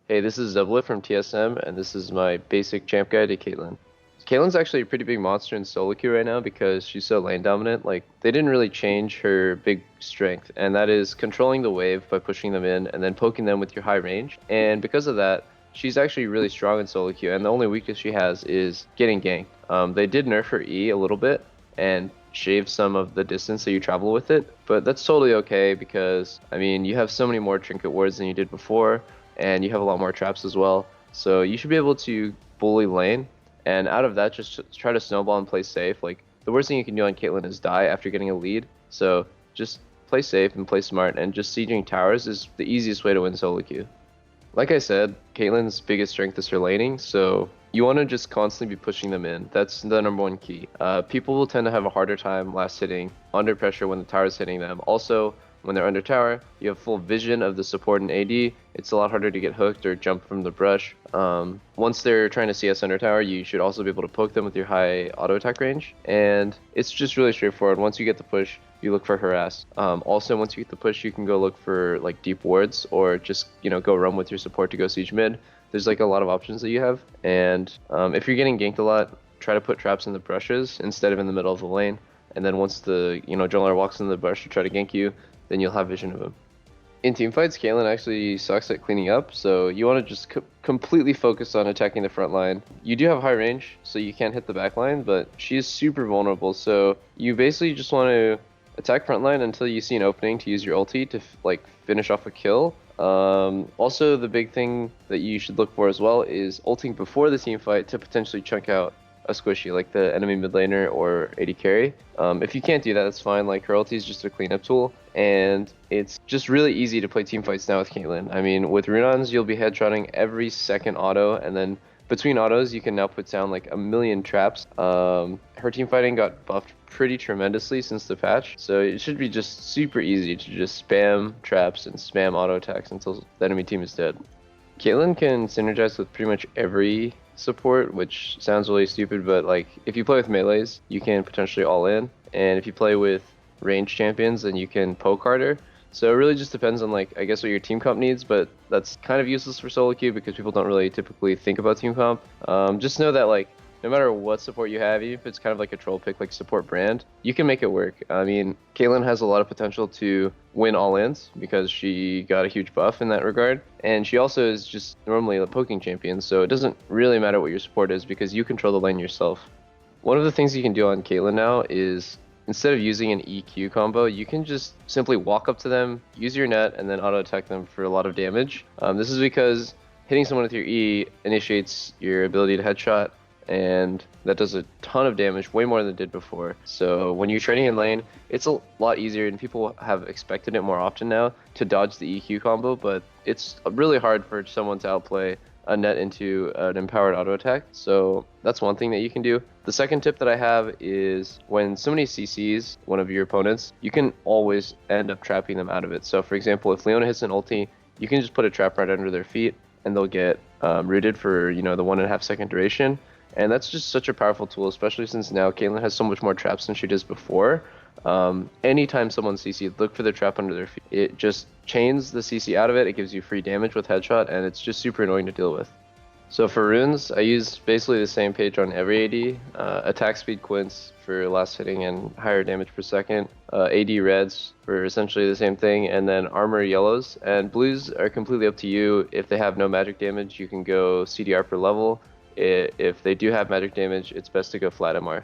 Hey, this is Doublelift from TSM, and this is my basic champ guide to Caitlyn. Caitlyn's actually a pretty big monster in solo queue right now because she's so lane dominant. Like, they didn't really change her big strength, and that is controlling the wave by pushing them in and then poking them with your high range. And because of that, she's actually really strong in solo queue, and the only weakness she has is getting ganked. They did nerf her E a little bit and shave some of the distance that you travel with it, but that's totally okay because, I mean, you have so many more trinket wards than you did before, and you have a lot more traps as well. So you should be able to bully lane, and out of that, just try to snowball and play safe. Like, the worst thing you can do on Caitlyn is die after getting a lead. So just play safe and play smart, and just sieging towers is the easiest way to win solo queue. Like I said, Caitlyn's biggest strength is her laning, so you want to just constantly be pushing them in. That's the number one key. People will tend to have a harder time last hitting under pressure when the tower is hitting them. Also, when they're under tower, you have full vision of the support and AD. It's a lot harder to get hooked or jump from the brush. Once they're trying to CS under tower, you should also be able to poke them with your high auto attack range. And it's just really straightforward. Once you get the push, you look for harass. Also, once you get the push, you can go look for like deep wards or just, go roam with your support to go siege mid. There's like a lot of options that you have. And if you're getting ganked a lot, try to put traps in the brushes instead of in the middle of the lane. And then once the jungler walks in the brush to try to gank you, then you'll have vision of him. In teamfights, Caitlyn actually sucks at cleaning up, so you want to just completely focus on attacking the front line. You do have high range, so you can't hit the back line, but she is super vulnerable, so you basically just want to attack front line until you see an opening to use your ulti to finish off a kill. Also, the big thing that you should look for as well is ulting before the team fight to potentially chunk out a squishy like the enemy mid laner or AD carry. If you can't do that, that's fine. Like, her ulti is just a cleanup tool, and it's just really easy to play team fights now with Caitlyn. I mean, with Runons, you'll be headshotting every second auto, and then between autos, you can now put down like a million traps. Her team fighting got buffed pretty tremendously since the patch, so it should be just super easy to just spam traps and spam auto attacks until the enemy team is dead. Caitlyn can synergize with pretty much every support, which sounds really stupid, but like, if you play with melees, you can potentially all in, and if you play with range champions, then you can poke harder. So it really just depends on, like, I guess what your team comp needs, but that's kind of useless for solo queue because people don't really typically think about team comp. Just know that, like, no matter what support you have, even if it's kind of like a troll pick, like support brand, you can make it work. I mean, Caitlyn has a lot of potential to win all-ins because she got a huge buff in that regard. And she also is just normally a poking champion, so it doesn't really matter what your support is because you control the lane yourself. One of the things you can do on Caitlyn now is, instead of using an EQ combo, you can just simply walk up to them, use your net, and then auto-attack them for a lot of damage. This is because hitting someone with your E initiates your ability to headshot, and that does a ton of damage, way more than it did before. So when you're trading in lane, it's a lot easier, and people have expected it more often now to dodge the EQ combo, but it's really hard for someone to outplay a net into an empowered auto attack. So that's one thing that you can do. The second tip that I have is, when somebody CCs one of your opponents, you can always end up trapping them out of it. So for example, if Leona hits an ulti, you can just put a trap right under their feet and they'll get rooted for the 1.5 second duration. And that's just such a powerful tool, especially since now Caitlyn has so much more traps than she does before. Anytime someone's CC'd, look for the trap under their feet. It just chains the CC out of it, it gives you free damage with headshot, and it's just super annoying to deal with. So for runes, I use basically the same page on every AD. Attack speed quints for last hitting and higher damage per second. AD reds for essentially the same thing, and then armor yellows. And blues are completely up to you. If they have no magic damage, you can go CDR per level. If they do have magic damage, it's best to go flat MR.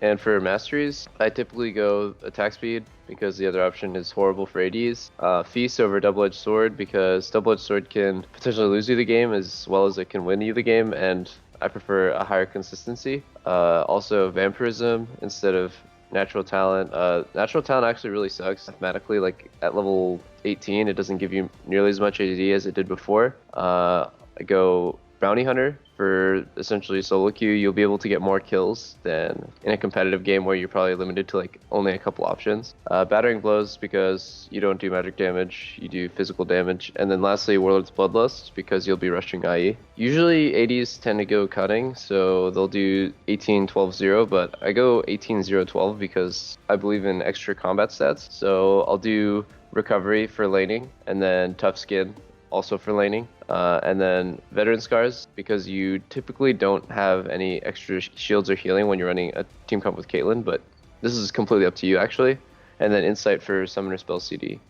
And for masteries, I typically go attack speed because the other option is horrible for ADs. Feast over double-edged sword because double-edged sword can potentially lose you the game as well as it can win you the game, and I prefer a higher consistency. Also vampirism instead of natural talent. Natural talent actually really sucks mathematically. Like, at level 18, it doesn't give you nearly as much AD as it did before. I go Bounty Hunter for essentially solo queue, you'll be able to get more kills than in a competitive game where you're probably limited to like only a couple options. Battering Blows because you don't do magic damage, you do physical damage. And then lastly, Warlord's Bloodlust because you'll be rushing IE. Usually ADs tend to go cutting, so they'll do 18-12-0, but I go 18-0-12 because I believe in extra combat stats. So I'll do Recovery for laning, and then Tough Skin also for laning, and then Veteran Scars because you typically don't have any extra shields or healing when you're running a team comp with Caitlyn, but this is completely up to you actually. And then Insight for Summoner Spell CD.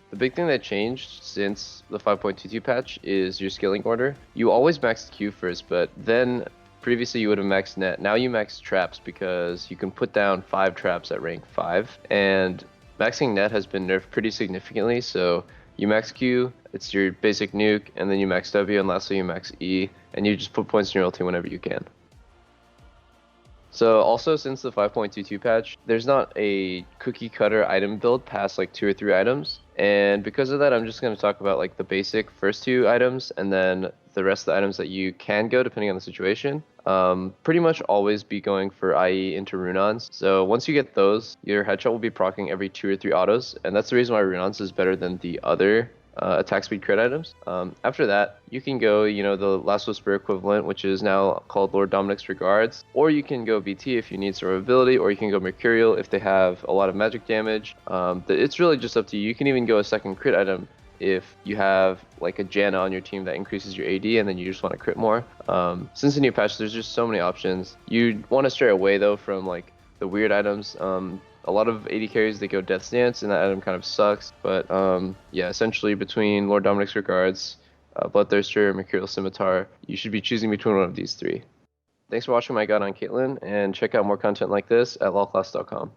The big thing that changed since the 5.22 patch is your skilling order. You always maxed Q first, but then previously you would have maxed net. Now you max traps because you can put down 5 traps at rank 5, and maxing net has been nerfed pretty significantly, so you max Q, it's your basic nuke, and then you max W, and lastly you max E, and you just put points in your ulti whenever you can. So also since the 5.22 patch, there's not a cookie cutter item build past like 2 or 3 items, and because of that I'm just going to talk about like the basic first 2 items, and then the rest of the items that you can go depending on the situation. Pretty much always be going for IE into Runons. So once you get those, your headshot will be proccing every 2 or 3 autos, and that's the reason why Runons is better than the other attack speed crit items. After that, you can go, the Last Whisper equivalent, which is now called Lord Dominic's Regards, or you can go BT if you need survivability, or you can go Mercurial if they have a lot of magic damage. It's really just up to you. You can even go a second crit item if you have like a Janna on your team that increases your AD and then you just want to crit more. Since the new patch, there's just so many options. You want to stray away though from like the weird items. A lot of AD carries, they go Death's Dance, and that item kind of sucks. But yeah, essentially between Lord Dominic's Regards, Bloodthirster, Mercurial Scimitar, you should be choosing between one of these 3. Thanks for watching my guide on Caitlyn, and check out more content like this at lawclass.com.